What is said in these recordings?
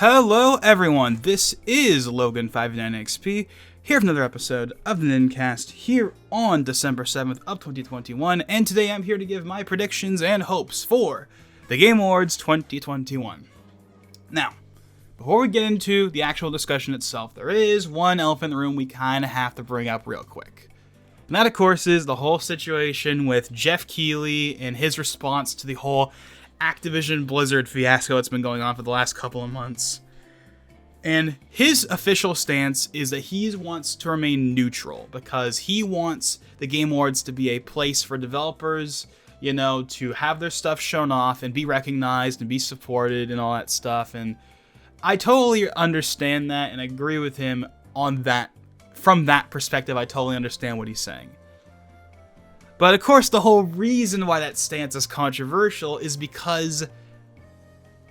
Hello everyone, this is Logan59XP, here for another episode of the Nin-Cast, here on December 7th of 2021, and today I'm here to give my predictions and hopes for the Game Awards 2021. Now, before we get into the actual discussion itself, there is one elephant in the room we kind of have to bring up real quick. And that, of course, is the whole situation with Jeff Keighley and his response to the whole Activision Blizzard fiasco that's been going on for the last couple of months. And his official stance is that he wants to remain neutral because he wants the Game Awards to be a place for developers, you know, to have their stuff shown off and be recognized and be supported and all that stuff. And I totally understand that and agree with him on that. From that perspective, I totally understand what he's saying. But of course, the whole reason why that stance is controversial is because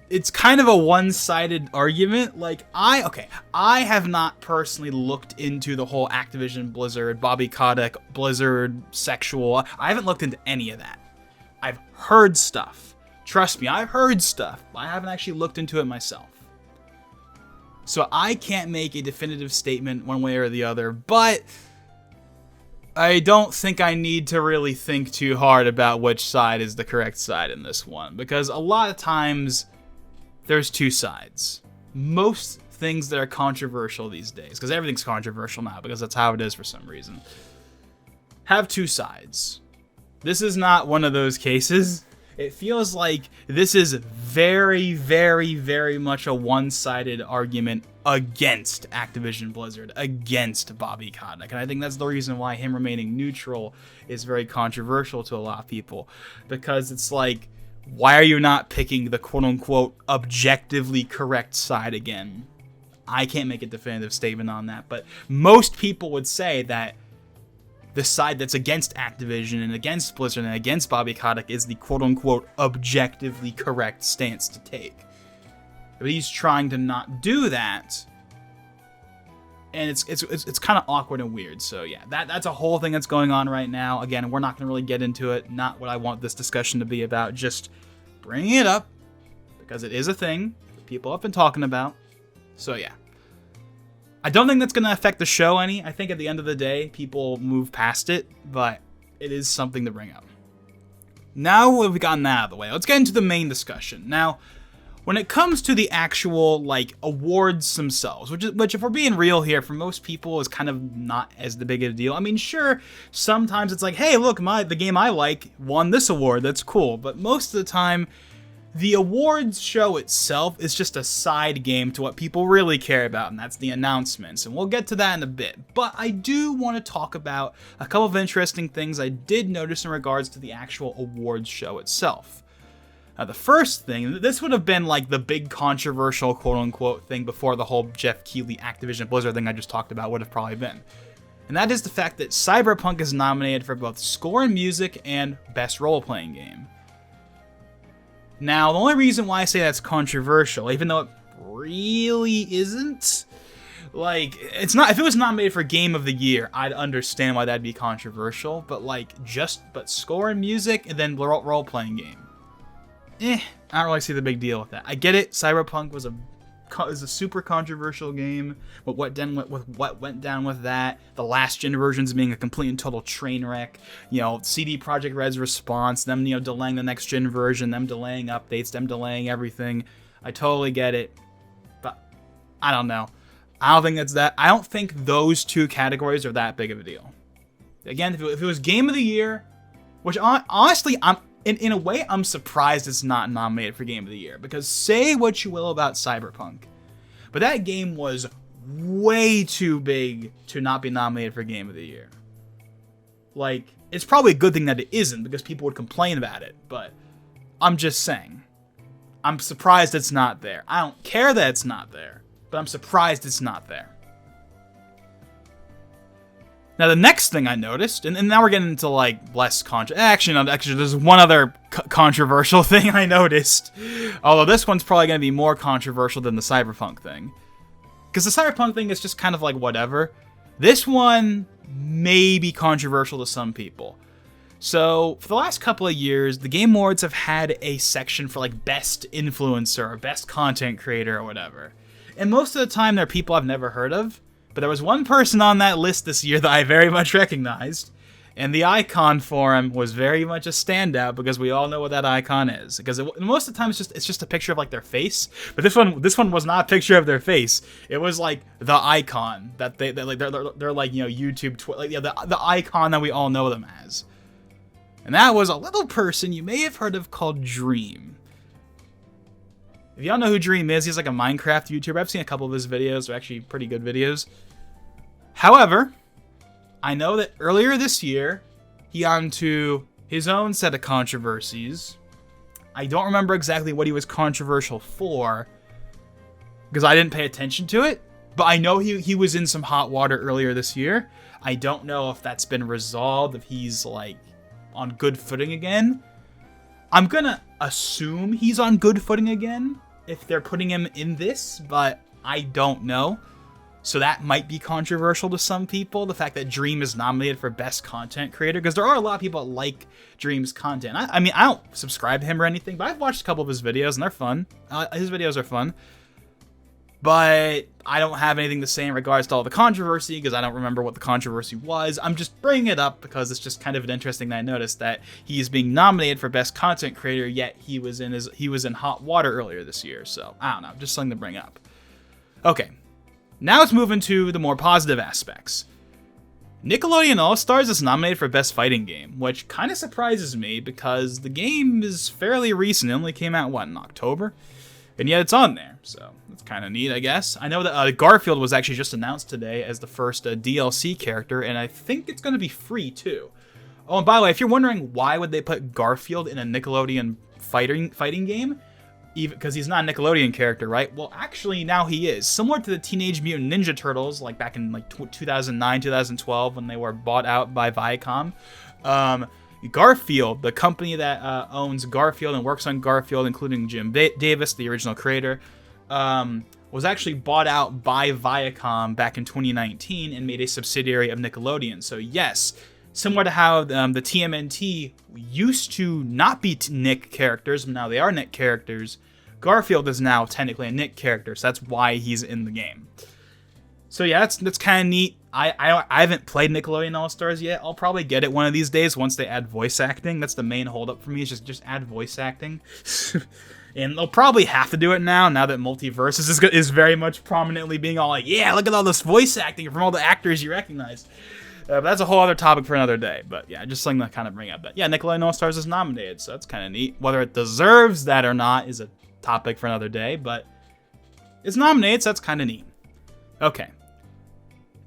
it's kind of a one-sided argument. Like, I have not personally looked into the whole Activision Blizzard, Bobby Kotick, Blizzard sexual. I haven't looked into any of that. I've heard stuff. Trust me, I've heard stuff. I haven't actually looked into it myself. So I can't make a definitive statement one way or the other, but I don't think I need to really think too hard about which side is the correct side in this one, because a lot of times there's two sides. Most things that are controversial these days, because everything's controversial now, because that's how it is for some reason, have two sides. This is not one of those cases. It feels like this is very, very, very much a one-sided argument against Activision Blizzard, against Bobby Kotick. And I think that's the reason why him remaining neutral is very controversial to a lot of people. Because it's like, why are you not picking the quote-unquote objectively correct side again? I can't make a definitive statement on that, but most people would say that the side that's against Activision and against Blizzard and against Bobby Kotick is the quote-unquote objectively correct stance to take. But he's trying to not do that, and it's kind of awkward and weird. So yeah, that's a whole thing that's going on right now. Again, we're not going to really get into it. Not what I want this discussion to be about. Just bringing it up because it is a thing that people have been talking about. So yeah. I don't think that's going to affect the show any. I think at the end of the day, people move past it, but it is something to bring up. Now we've gotten that out of the way, let's get into the main discussion. Now, when it comes to the actual, awards themselves, which if we're being real here, for most people is kind of not as the big of a deal. I mean, sure, sometimes it's like, hey, look, the game I like won this award, that's cool. But most of the time, the awards show itself is just a side game to what people really care about, and that's the announcements, and we'll get to that in a bit. But I do want to talk about a couple of interesting things I did notice in regards to the actual awards show itself. Now, the first thing, this would have been like the big controversial quote-unquote thing before the whole Jeff Keighley Activision Blizzard thing I just talked about would have probably been. And that is the fact that Cyberpunk is nominated for both score and music and best role-playing game. Now, the only reason why I say that's controversial, even though it really isn't, it's not. If it was nominated for Game of the Year, I'd understand why that'd be controversial. But but score and music, and then role-playing game. I don't really see the big deal with that. I get it. Cyberpunk was a super controversial game, but what went down with that, the last gen versions being a complete and total train wreck, CD Projekt Red's response, them delaying the next gen version, them delaying updates, them delaying everything. I totally get it, but I don't know. I don't think that's that. I don't think those two categories are that big of a deal. Again, if it was Game of the Year, which honestly, in a way, I'm surprised it's not nominated for Game of the Year, because say what you will about Cyberpunk, but that game was way too big to not be nominated for Game of the Year. It's probably a good thing that it isn't, because people would complain about it, but I'm just saying. I'm surprised it's not there. I don't care that it's not there, but I'm surprised it's not there. Now, the next thing I noticed, and now we're getting into, less actually, there's one other controversial thing I noticed. Although this one's probably going to be more controversial than the Cyberpunk thing. Because the Cyberpunk thing is just kind of whatever. This one may be controversial to some people. So, for the last couple of years, the Game Awards have had a section for, like, best influencer or best content creator or whatever. And most of the time, they're people I've never heard of. But there was one person on that list this year that I very much recognized. And the icon for him was very much a standout because we all know what that icon is. Because most of the time, it's just a picture of, like, their face. But this one was not a picture of their face. It was, like, the icon that they're like, you know, YouTube, the icon that we all know them as. And that was a little person you may have heard of called Dream. If y'all know who Dream is, he's like a Minecraft YouTuber. I've seen a couple of his videos. They're actually pretty good videos. However, I know that earlier this year, he got into his own set of controversies. I don't remember exactly what he was controversial for, because I didn't pay attention to it. But I know he was in some hot water earlier this year. I don't know if that's been resolved, if he's, like, on good footing again. I'm gonna assume he's on good footing again if they're putting him in this, but I don't know. So that might be controversial to some people, the fact that Dream is nominated for Best Content Creator, because there are a lot of people that like Dream's content. I mean, I don't subscribe to him or anything, but I've watched a couple of his videos, and they're fun. His videos are fun. But I don't have anything to say in regards to all the controversy, because I don't remember what the controversy was. I'm just bringing it up because it's just kind of interesting that I noticed that he's being nominated for Best Content Creator, yet he was in hot water earlier this year. So, I don't know, just something to bring up. Okay, now let's move into the more positive aspects. Nickelodeon All-Stars is nominated for Best Fighting Game, which kind of surprises me because the game is fairly recent. It only came out, in October? And yet it's on there, so that's kind of neat, I guess. I know that Garfield was actually just announced today as the first DLC character, and I think it's going to be free, too. Oh, and by the way, if you're wondering why would they put Garfield in a Nickelodeon fighting game, because he's not a Nickelodeon character, right? Well, actually, now he is. Similar to the Teenage Mutant Ninja Turtles, like back in like 2009, 2012, when they were bought out by Viacom. Garfield, the company that owns Garfield and works on Garfield, including Jim Davis, the original creator, was actually bought out by Viacom back in 2019 and made a subsidiary of Nickelodeon. So yes, similar to how the TMNT used to not be Nick characters, but now they are Nick characters, Garfield is now technically a Nick character, so that's why he's in the game. So yeah, that's kind of neat. I haven't played Nickelodeon All-Stars yet. I'll probably get it one of these days once they add voice acting. That's the main holdup for me, is just add voice acting. And they'll probably have to do it now that Multiverses is very much prominently being all like, yeah, look at all this voice acting from all the actors you recognize. But that's a whole other topic for another day. But yeah, just something to kind of bring up. That yeah, Nickelodeon All-Stars is nominated, so that's kind of neat. Whether it deserves that or not is a topic for another day, but it's nominated, so that's kind of neat. Okay.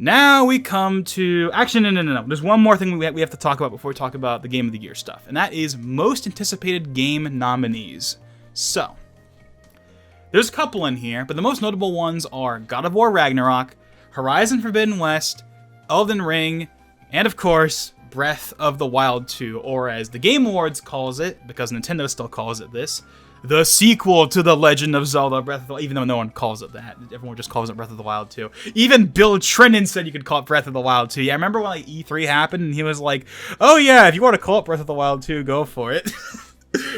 Now we come to... Actually, no. There's one more thing we have to talk about before we talk about the Game of the Year stuff, and that is most anticipated game nominees. So, there's a couple in here, but the most notable ones are God of War Ragnarok, Horizon Forbidden West, Elden Ring, and of course, Breath of the Wild 2, or as the Game Awards calls it, because Nintendo still calls it this, the sequel to The Legend of Zelda Breath of the Wild, even though no one calls it that. Everyone just calls it Breath of the Wild 2. Even Bill Trinan said you could call it Breath of the Wild 2. Yeah, I remember when like E3 happened and he was like, oh yeah, if you want to call it Breath of the Wild 2, go for it.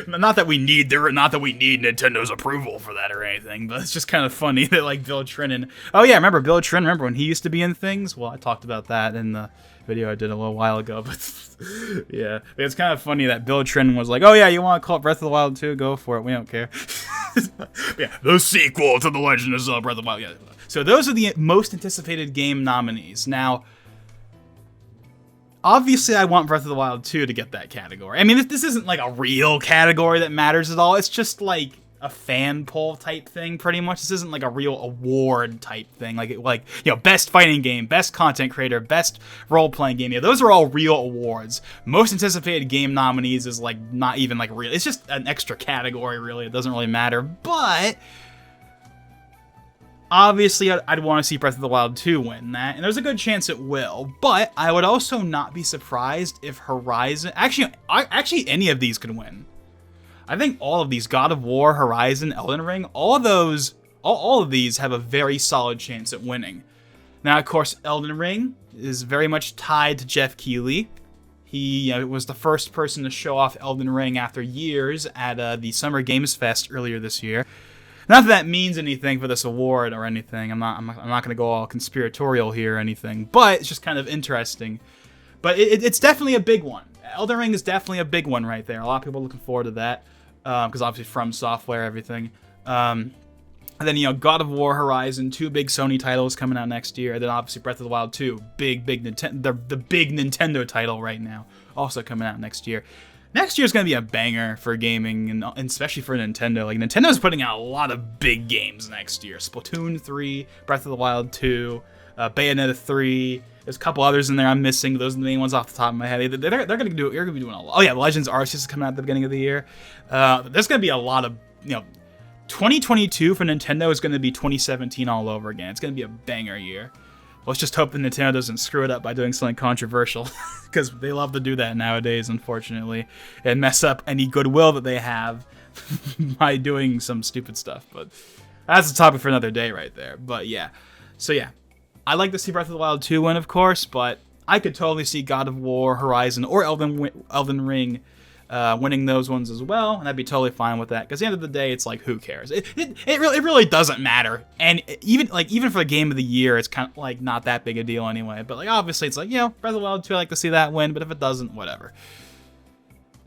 Not that we need Nintendo's approval for that or anything, but it's just kind of funny that like Bill Trinan. Oh yeah, remember Bill Trinan? Remember when he used to be in things? Well, I talked about that in the video I did a little while ago, but yeah, it's kind of funny that Bill Trinan was like, "Oh yeah, you want to call it Breath of the Wild 2? Go for it. We don't care." Yeah, the sequel to The Legend of Zelda Breath of the Wild. Yeah. So those are the most anticipated game nominees. Now, obviously, I want Breath of the Wild 2 to get that category. I mean, this isn't like a real category that matters at all. It's just like a fan poll type thing, pretty much. This isn't like a real award type thing. Like you know, best fighting game, best content creator, best role-playing game. Yeah, those are all real awards. Most anticipated game nominees is like not even like real. It's just an extra category, really. It doesn't really matter. But obviously, I'd want to see Breath of the Wild 2 win that, and there's a good chance it will. But I would also not be surprised if Horizon... Actually, any of these could win. I think all of these, God of War, Horizon, Elden Ring, all of these have a very solid chance at winning. Now, of course, Elden Ring is very much tied to Jeff Keighley. He was the first person to show off Elden Ring after years at the Summer Games Fest earlier this year. Not that that means anything for this award or anything. I'm not going to go all conspiratorial here or anything, but it's just kind of interesting. But it's definitely a big one. Elden Ring is definitely a big one right there. A lot of people are looking forward to that because obviously From Software, everything. And then, God of War, Horizon, 2 big Sony titles coming out next year. And then obviously Breath of the Wild 2, big Nintendo, the big Nintendo title right now, also coming out next year. Next year's going to be a banger for gaming, and especially for Nintendo. Like, Nintendo's putting out a lot of big games next year. Splatoon 3, Breath of the Wild 2, Bayonetta 3. There's a couple others in there I'm missing. Those are the main ones off the top of my head. They're going to be doing a lot. Oh yeah, Legends Arceus is coming out at the beginning of the year. There's going to be a lot of, 2022 for Nintendo is going to be 2017 all over again. It's going to be a banger year. Let's just hope that Nintendo doesn't screw it up by doing something controversial, because they love to do that nowadays, unfortunately, and mess up any goodwill that they have by doing some stupid stuff. But that's a topic for another day right there. But yeah, so yeah, I like to see Breath of the Wild 2 win, of course, but I could totally see God of War, Horizon, or Elden Ring winning those ones as well, and I'd be totally fine with that, because at the end of the day, it's like, who cares? It really doesn't matter, and even for the game of the year, it's kind of like not that big a deal anyway, but like obviously it's like, Breath of the Wild 2, I like to see that win, but if it doesn't, whatever.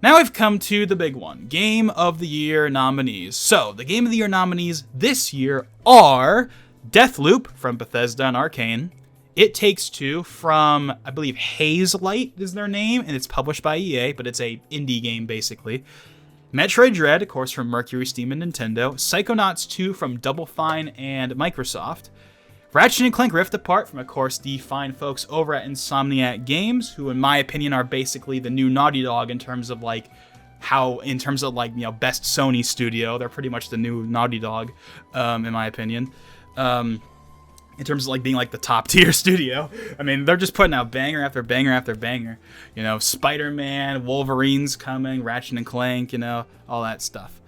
Now we've come to the big one, Game of the Year nominees. So, the Game of the Year nominees this year are Deathloop from Bethesda and Arcane, It Takes Two from, I believe, Hazelight is their name, and it's published by EA, but it's a indie game, basically. Metroid Dread, of course, from Mercury Steam and Nintendo. Psychonauts 2 from Double Fine and Microsoft. Ratchet & Clank Rift Apart from, of course, the fine folks over at Insomniac Games, who, in my opinion, are basically the new Naughty Dog in terms of, best Sony studio. They're pretty much the new Naughty Dog, in my opinion. In terms of being the top tier studio. I mean, they're just putting out banger after banger after banger. Spider-Man, Wolverine's coming, Ratchet and Clank, all that stuff.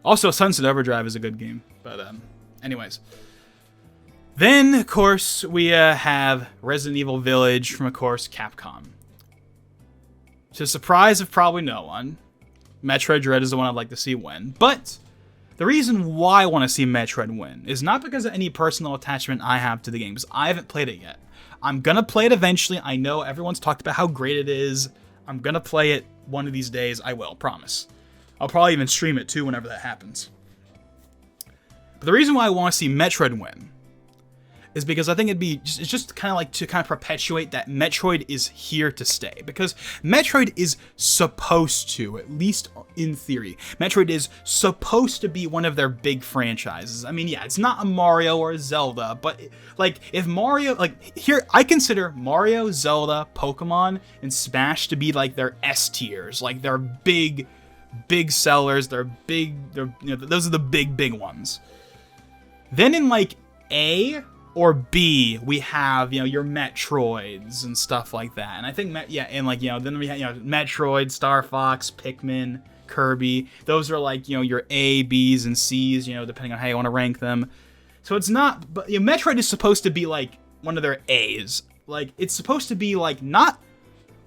Also, Sunset Overdrive is a good game. But anyways. Then, of course, we have Resident Evil Village from, of course, Capcom. To the surprise of probably no one, Metroid Dread is the one I'd like to see win. But the reason why I want to see Metroid win is not because of any personal attachment I have to the game, because I haven't played it yet. I'm going to play it eventually. I know everyone's talked about how great it is. I'm going to play it one of these days. I will, promise. I'll probably even stream it too whenever that happens. But the reason why I want to see Metroid win is because I think it's just kind of to perpetuate that Metroid is here to stay. Because Metroid is supposed to, at least in theory, Metroid is supposed to be one of their big franchises. I mean, yeah, it's not a Mario or a Zelda, but if Mario, here, I consider Mario, Zelda, Pokemon, and Smash to be their S tiers, their big sellers, those are the big ones. Then in A or B, we have, your Metroids and stuff like that. And I think, then we have, Metroid, Star Fox, Pikmin, Kirby. Those are your A, Bs, and Cs, depending on how you want to rank them. So it's not, but Metroid is supposed to be one of their A's. It's supposed to be not,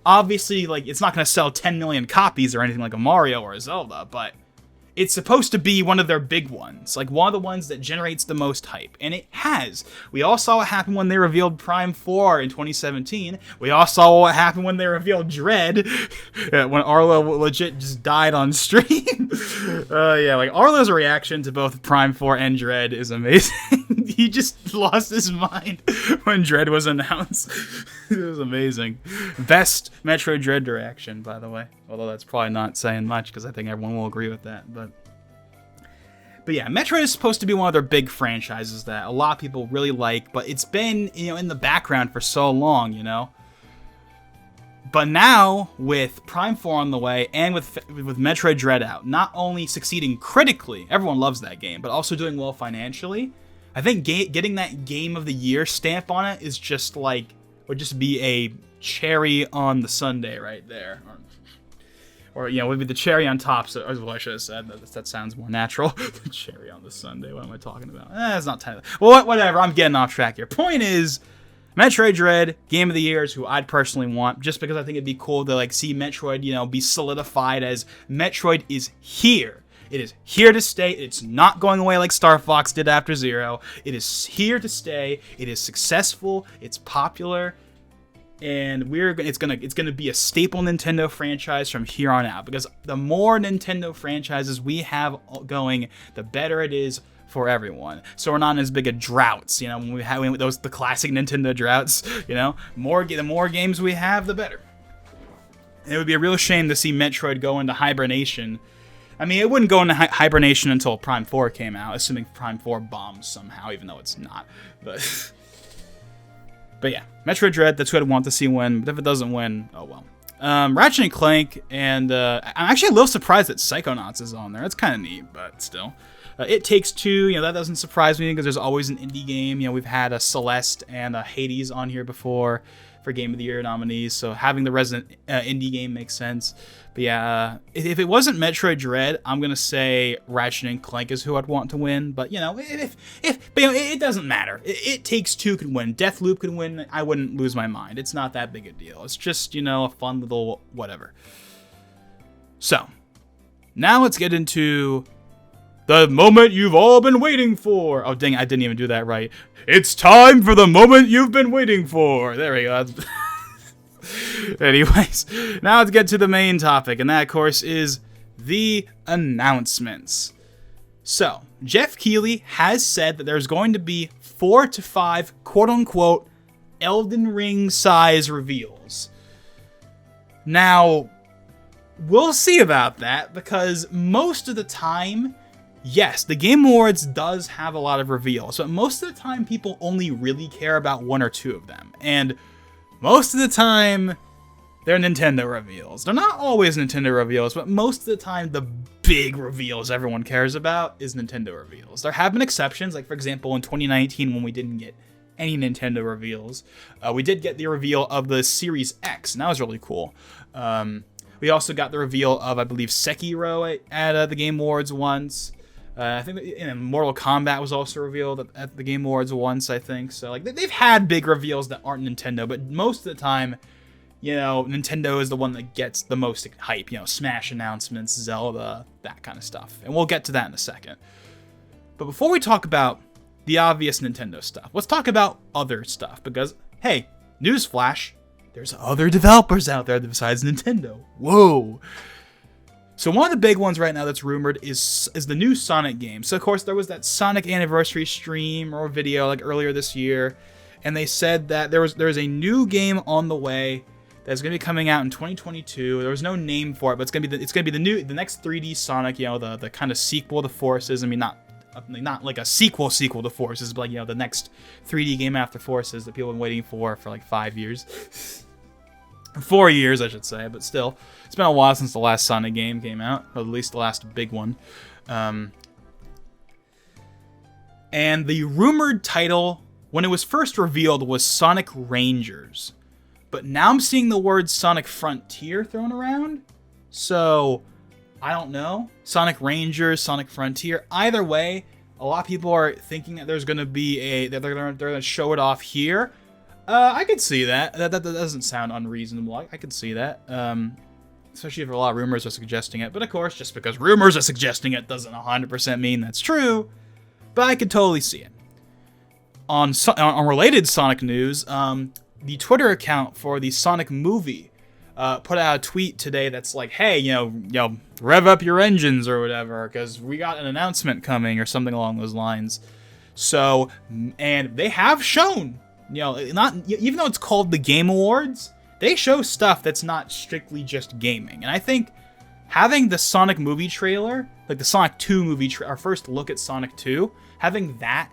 obviously, it's not going to sell 10 million copies or anything like a Mario or a Zelda, but it's supposed to be one of their big ones, one of the ones that generates the most hype, and it has. We all saw what happened when they revealed Prime 4 in 2017. We all saw what happened when they revealed Dread, when Arlo legit just died on stream. Arlo's reaction to both Prime 4 and Dread is amazing. He just lost his mind when Dread was announced. It was amazing. Best Metroid Dread reaction, by the way. Although that's probably not saying much, because I think everyone will agree with that. But yeah, Metroid is supposed to be one of their big franchises that a lot of people really like, but it's been, in the background for so long, But now, with Prime 4 on the way, and with Metroid Dread out, not only succeeding critically, everyone loves that game, but also doing well financially, I think getting that Game of the Year stamp on it is just would just be a cherry on the sundae right there. Or would be the cherry on top, so as well I should have said. That sounds more natural. The cherry on the sundae, what am I talking about? It's not title. Well, whatever, I'm getting off track here. Point is, Metroid Dread, Game of the Year is who I'd personally want, just because I think it'd be cool to like see Metroid, be solidified as Metroid is here. It is here to stay. It's not going away like Star Fox did after Zero. It is here to stay. It is successful. It's popular. And it's gonna be a staple Nintendo franchise from here on out, because the more Nintendo franchises we have going, the better it is for everyone. So we're not in as big of droughts, when we have the classic Nintendo droughts. The more games we have, the better. And it would be a real shame to see Metroid go into hibernation. I mean, it wouldn't go into hibernation until Prime 4 came out, assuming Prime 4 bombs somehow, even though it's not. But yeah, Metroid Dread, that's who I'd want to see win. But if it doesn't win, oh well. Ratchet Clank, and I'm actually a little surprised that Psychonauts is on there. That's kind of neat, but still. It Takes Two, that doesn't surprise me because there's always an indie game. We've had a Celeste and a Hades on here before for Game of the Year nominees, so having the Resident indie game makes sense. But yeah, if it wasn't Metroid Dread, I'm gonna say Ratchet and Clank is who I'd want to win. But it doesn't matter. It Takes Two could win. Deathloop could win. I wouldn't lose my mind. It's not that big a deal. It's just a fun little whatever. So now let's get into the moment you've all been waiting for. Oh, dang, I didn't even do that right. It's time for the moment you've been waiting for. There we go. Anyways, now let's get to the main topic, and that, of course, is the announcements. So, Jeff Keighley has said that there's going to be 4 to 5 quote-unquote Elden Ring size reveals. Now, we'll see about that, because most of the time, yes, the Game Awards does have a lot of reveals, but most of the time people only really care about 1 or 2 of them. And most of the time, they're Nintendo reveals. They're not always Nintendo reveals, but most of the time the big reveals everyone cares about is Nintendo reveals. There have been exceptions, like for example in 2019 when we didn't get any Nintendo reveals. We did get the reveal of the Series X, and that was really cool. We also got the reveal of, I believe, Sekiro at the Game Awards once. I think Mortal Kombat was also revealed at the Game Awards once, I think. So, they've had big reveals that aren't Nintendo, but most of the time, Nintendo is the one that gets the most hype. Smash announcements, Zelda, that kind of stuff. And we'll get to that in a second. But before we talk about the obvious Nintendo stuff, let's talk about other stuff. Because, hey, newsflash, there's other developers out there besides Nintendo. Whoa! So one of the big ones right now that's rumored is the new Sonic game. So of course there was that Sonic anniversary stream or video earlier this year, and they said that there's a new game on the way that's going to be coming out in 2022. There was no name for it, but it's going to be the next 3D Sonic, the kind of sequel to Forces. I mean, not like a sequel to Forces, but the next 3D game after Forces that people have been waiting for 5 years. 4 years, I should say, but still. It's been a while since the last Sonic game came out, or at least the last big one. And the rumored title, when it was first revealed, was Sonic Rangers. But now I'm seeing the word Sonic Frontier thrown around. So, I don't know. Sonic Rangers, Sonic Frontier. Either way, a lot of people are thinking that there's going to be that they're going to show it off here. I could see that. That doesn't sound unreasonable. I could see that. Especially if a lot of rumors are suggesting it. But of course, just because rumors are suggesting it doesn't 100% mean that's true. But I could totally see it. On related Sonic news, the Twitter account for the Sonic movie put out a tweet today that's like, hey, rev up your engines or whatever, because we got an announcement coming or something along those lines. So, and they have shown, not even though it's called the Game Awards, they show stuff that's not strictly just gaming. And I think having the Sonic movie trailer, like the Sonic 2 movie, our first look at Sonic 2, having that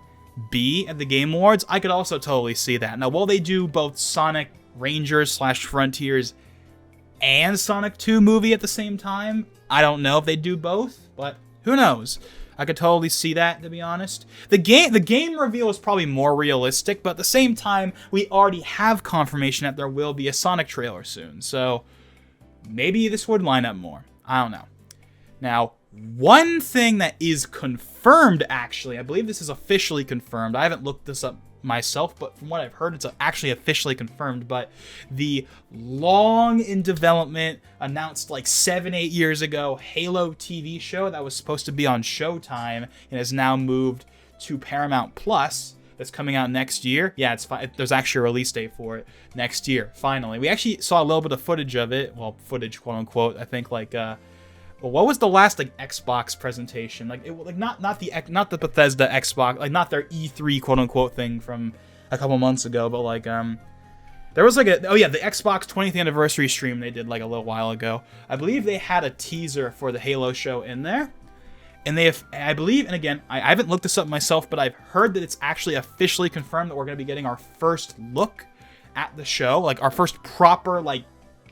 be at the Game Awards, I could also totally see that. Now, will they do both Sonic Rangers / Frontiers and Sonic 2 movie at the same time? I don't know if they do both, but who knows? I could totally see that, to be honest. The game reveal is probably more realistic, but at the same time, we already have confirmation that there will be a Sonic trailer soon, so maybe this would line up more. I don't know. Now, one thing that is confirmed, actually, I believe this is officially confirmed. I haven't looked this up myself, but from what I've heard, it's actually officially confirmed. But the long in development, announced like 7-8 years ago, Halo TV show that was supposed to be on Showtime and has now moved to Paramount Plus, that's coming out next year. Yeah, there's actually a release date for it next year, finally. We actually saw a little bit of footage of it. Well, footage, quote unquote. I think like, well, what was the last like Xbox presentation? Like, not the Bethesda Xbox, like not their E3 quote unquote thing from a couple months ago, but like there was like the Xbox 20th anniversary stream they did like a little while ago. I believe they had a teaser for the Halo show in there. And I believe, and again, I haven't looked this up myself, but I've heard that it's actually officially confirmed that we're going to be getting our first look at the show, like our first proper like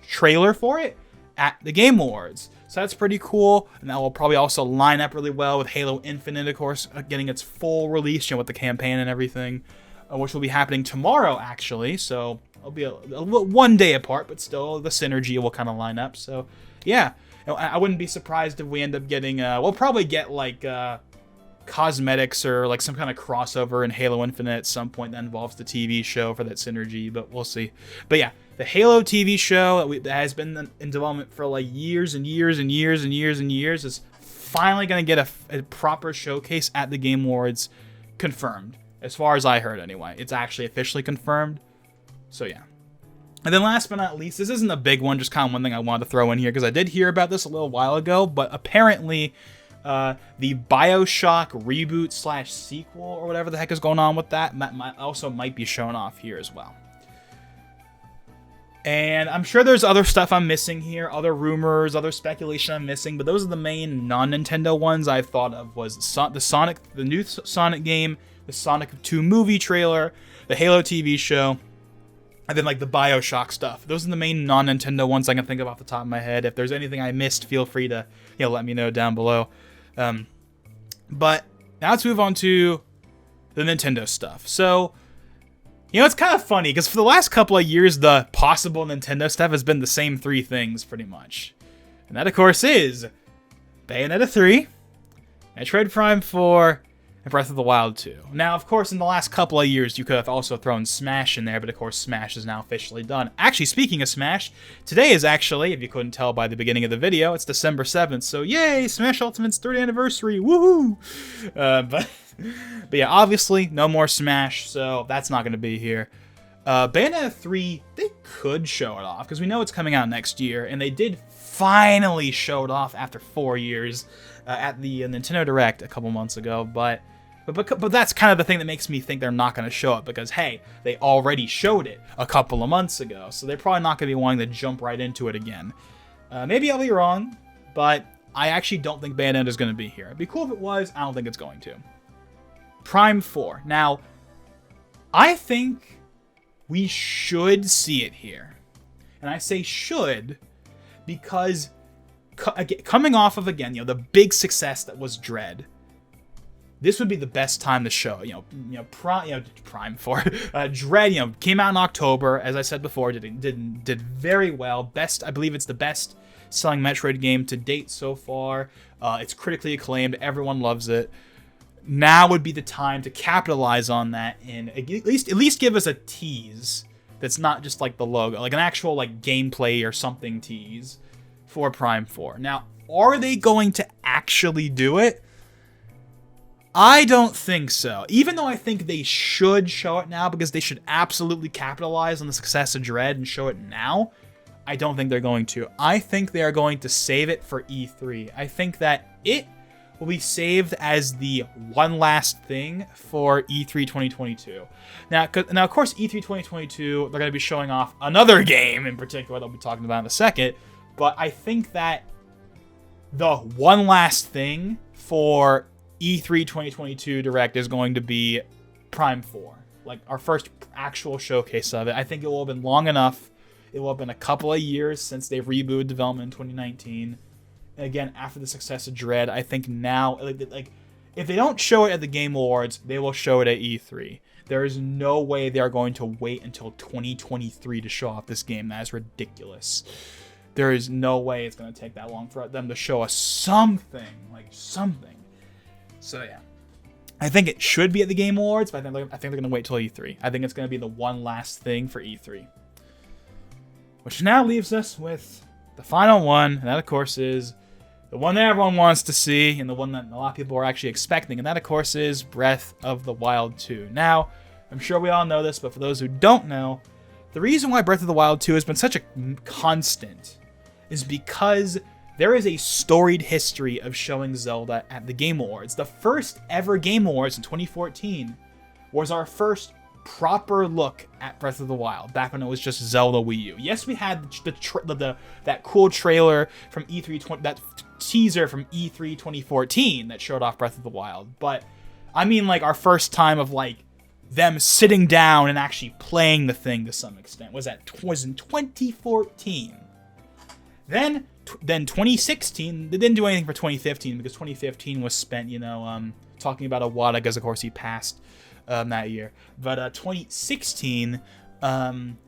trailer for it at the Game Awards. So that's pretty cool, and that will probably also line up really well with Halo Infinite, of course, getting its full release, with the campaign and everything, which will be happening tomorrow, actually. So it'll be a one day apart, but still the synergy will kind of line up. So yeah. I wouldn't be surprised if we end up getting, we'll probably get like cosmetics or like some kind of crossover in Halo Infinite at some point that involves the TV show for that synergy, but we'll see. But yeah, the Halo TV show that has been in development for like years and years and years and years and years is finally going to get a proper showcase at the Game Awards, confirmed. As far as I heard anyway. It's actually officially confirmed. So yeah. And then last but not least, this isn't a big one, just kind of one thing I wanted to throw in here, because I did hear about this a little while ago, but apparently the Bioshock reboot / sequel, or whatever the heck is going on with that, might be shown off here as well. And I'm sure there's other stuff I'm missing here, other rumors, other speculation I'm missing, but those are the main non-Nintendo ones I've thought of, was the new Sonic game, the Sonic 2 movie trailer, the Halo TV show, and then like the Bioshock stuff. Those are the main non-Nintendo ones I can think of off the top of my head. If there's anything I missed, feel free to let me know down below. But now let's move on to the Nintendo stuff. So, it's kind of funny, because for the last couple of years, the possible Nintendo stuff has been the same three things, pretty much. And that, of course, is Bayonetta 3, Metroid Prime 4, and Breath of the Wild 2. Now, of course, in the last couple of years, you could have also thrown Smash in there, but of course, Smash is now officially done. Actually, speaking of Smash, today is actually, if you couldn't tell by the beginning of the video, it's December 7th, so yay, Smash Ultimate's 3rd anniversary, woohoo! But yeah, obviously, no more Smash, so that's not going to be here. Bayonetta 3, they could show it off, because we know it's coming out next year, and they did finally show it off after 4 years at the Nintendo Direct a couple months ago, But that's kind of the thing that makes me think they're not going to show it, because, hey, they already showed it a couple of months ago, so they're probably not going to be wanting to jump right into it again. Maybe I'll be wrong, but I actually don't think Bayonetta is going to be here. It'd be cool if it was. I don't think it's going to. Prime 4. Now, I think we should see it here. And I say should because coming off of, again, the big success that was Dread, this would be the best time to show, Prime 4. Dread, came out in October, as I said before, did very well. I believe it's the best selling Metroid game to date so far. It's critically acclaimed. Everyone loves it. Now would be the time to capitalize on that and at least give us a tease that's not just like the logo, like an actual like gameplay or something tease for Prime 4. Now, are they going to actually do it? I don't think so. Even though I think they should show it now, because they should absolutely capitalize on the success of Dread and show it now, I don't think they're going to. I think they are going to save it for E3. I think that it will be saved as the one last thing for E3 2022. Now, of course, E3 2022, they're going to be showing off another game in particular that we'll be talking about in a second, but I think that the one last thing for E3 2022 Direct is going to be Prime 4. Like, our first actual showcase of it. I think it will have been long enough. It will have been a couple of years since they've rebooted development in 2019. And again, after the success of Dread, I think now, like, if they don't show it at the Game Awards, they will show it at E3. There is no way they are going to wait until 2023 to show off this game. That is ridiculous. There is no way it's going to take that long for them to show us something. Like, something. So, yeah. I think it should be at the Game Awards, but I think they're going to wait till E3. I think it's going to be the one last thing for E3. Which now leaves us with the final one, and that, of course, is the one that everyone wants to see, and the one that a lot of people are actually expecting, and that, of course, is Breath of the Wild 2. Now, I'm sure we all know this, but for those who don't know, the reason why Breath of the Wild 2 has been such a constant is because there is a storied history of showing Zelda at the Game Awards. The first ever Game Awards in 2014 was our first proper look at Breath of the Wild, back when it was just Zelda Wii U. Yes, we had that cool trailer from E3, that teaser from E3 2014 that showed off Breath of the Wild, but I mean, like, our first time of, like, them sitting down and actually playing the thing to some extent was in 2014. Then 2016, they didn't do anything for 2015 because 2015 was spent, talking about Iwata because, of course, he passed that year. But 2016,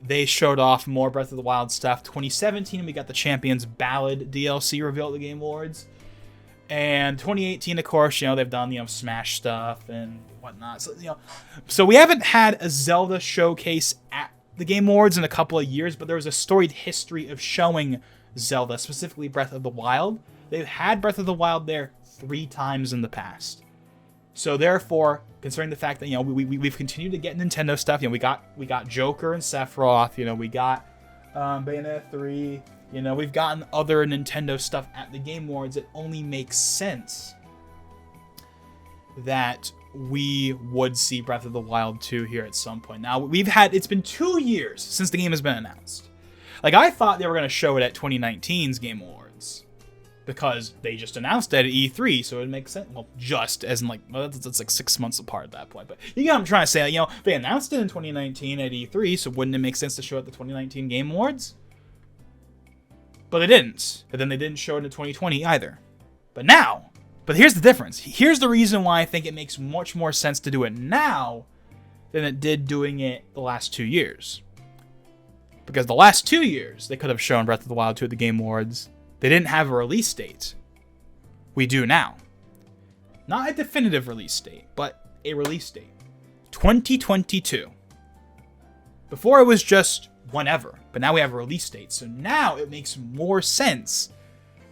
they showed off more Breath of the Wild stuff. 2017, we got the Champions Ballad DLC revealed at the Game Awards. And 2018, of course, they've done, Smash stuff and whatnot. So we haven't had a Zelda showcase at the Game Awards in a couple of years, but there was a storied history of showing Zelda, specifically Breath of the Wild. They've had Breath of the Wild there 3 times in the past. So therefore, considering the fact that we've continued to get Nintendo stuff, we got Joker and Sephiroth, we got Bayonetta 3, we've gotten other Nintendo stuff at the Game Awards. It only makes sense that we would see Breath of the Wild 2 here at some point. Now, it's been 2 years since the game has been announced. Like, I thought they were going to show it at 2019's Game Awards, because they just announced it at E3, so it would make sense. Well, just as in, that's like 6 months apart at that point. But you get what I'm trying to say. They announced it in 2019 at E3, so wouldn't it make sense to show it at the 2019 Game Awards? But they didn't. But then they didn't show it in 2020 either. But here's the difference. Here's the reason why I think it makes much more sense to do it now than it did doing it the last 2 years. Because the last 2 years, they could have shown Breath of the Wild 2 at the Game Awards. They didn't have a release date. We do now. Not a definitive release date, but a release date. 2022. Before it was just whenever, but now we have a release date. So now it makes more sense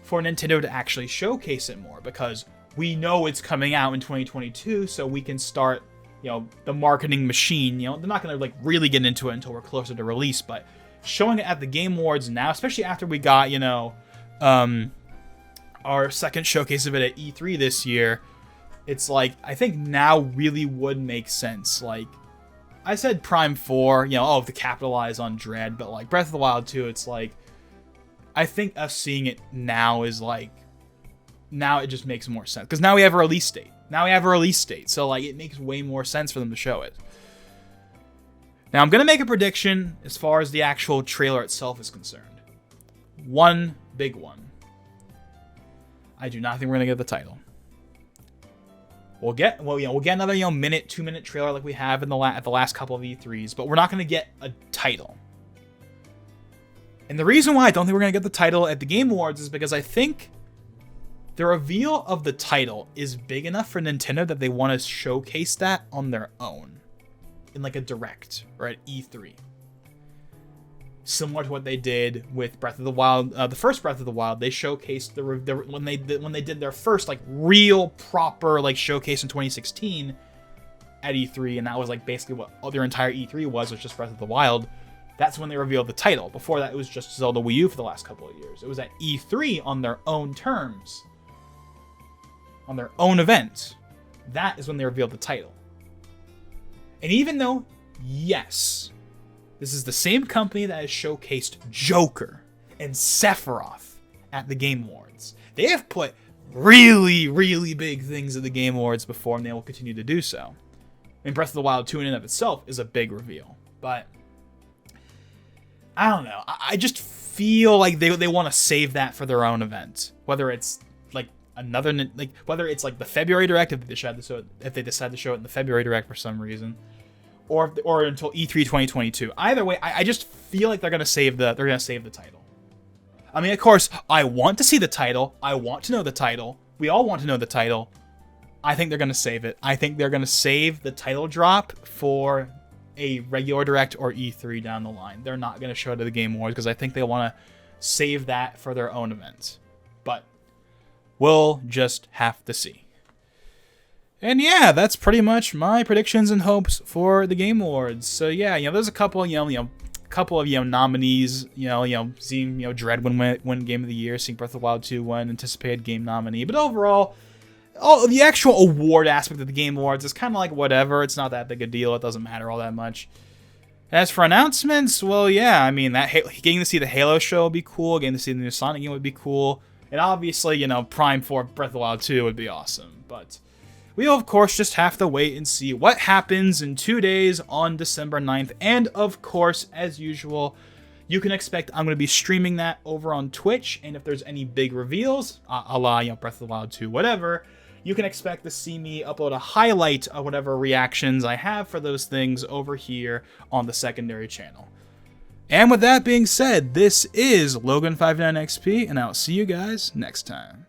for Nintendo to actually showcase it more, because we know it's coming out in 2022, so we can start, the marketing machine. They're not going to really get into it until we're closer to release, but showing it at the Game Awards now, especially after we got, our second showcase of it at E3 this year, it's I think now really would make sense. I said Prime 4, to capitalize on Dread, but Breath of the Wild 2, it's I think us seeing it now is now it just makes more sense, because now we have a release date. So it makes way more sense for them to show it. Now I'm gonna make a prediction as far as the actual trailer itself is concerned. One big one. I do not think we're gonna get the title. We'll get another minute, 2-minute trailer like we have in at the last couple of E3s, but we're not gonna get a title. And the reason why I don't think we're gonna get the title at the Game Awards is because I think the reveal of the title is big enough for Nintendo that they want to showcase that on their own in a direct or at E3. Similar to what they did with Breath of the Wild, the first Breath of the Wild, they showcased when they did their first real proper showcase in 2016 at E3, and that was basically what their entire E3 was just Breath of the Wild. That's when they revealed the title. Before that, it was just Zelda Wii U for the last couple of years. It was at E3 on their own terms, on their own event. That is when they revealed the title. And even though, yes, this is the same company that has showcased Joker and Sephiroth at the Game Awards, they have put really, really big things at the Game Awards before, and they will continue to do so. Breath of the Wild 2 in and of itself is a big reveal. But I don't know. I just feel like they want to save that for their own event. Whether it's whether it's the February Direct if they decide to show it in the February Direct for some reason, or until E3 2022. Either way, I just feel like they're gonna save the title. I mean, of course, I want to see the title. I want to know the title. We all want to know the title. I think they're going to save it. I think they're going to save the title drop for a regular Direct or E3 down the line. They're not going to show it at the Game Awards because I think they want to save that for their own event. But we'll just have to see. And yeah, that's pretty much my predictions and hopes for the Game Awards. So yeah, there's a couple, nominees. Seeing Dread win Game of the Year, seeing Breath of the Wild 2 win anticipated game nominee. But overall, the actual award aspect of the Game Awards is kind of like whatever. It's not that big a deal. It doesn't matter all that much. As for announcements, well, yeah, I mean, getting to see the Halo show would be cool. Getting to see the new Sonic game would be cool. And obviously, Prime for Breath of the Wild 2 would be awesome. But we'll, of course, just have to wait and see what happens in 2 days on December 9th. And, of course, as usual, you can expect I'm going to be streaming that over on Twitch. And if there's any big reveals, a la, Breath of the Wild 2, whatever, you can expect to see me upload a highlight of whatever reactions I have for those things over here on the secondary channel. And with that being said, this is Logan59XP, and I'll see you guys next time.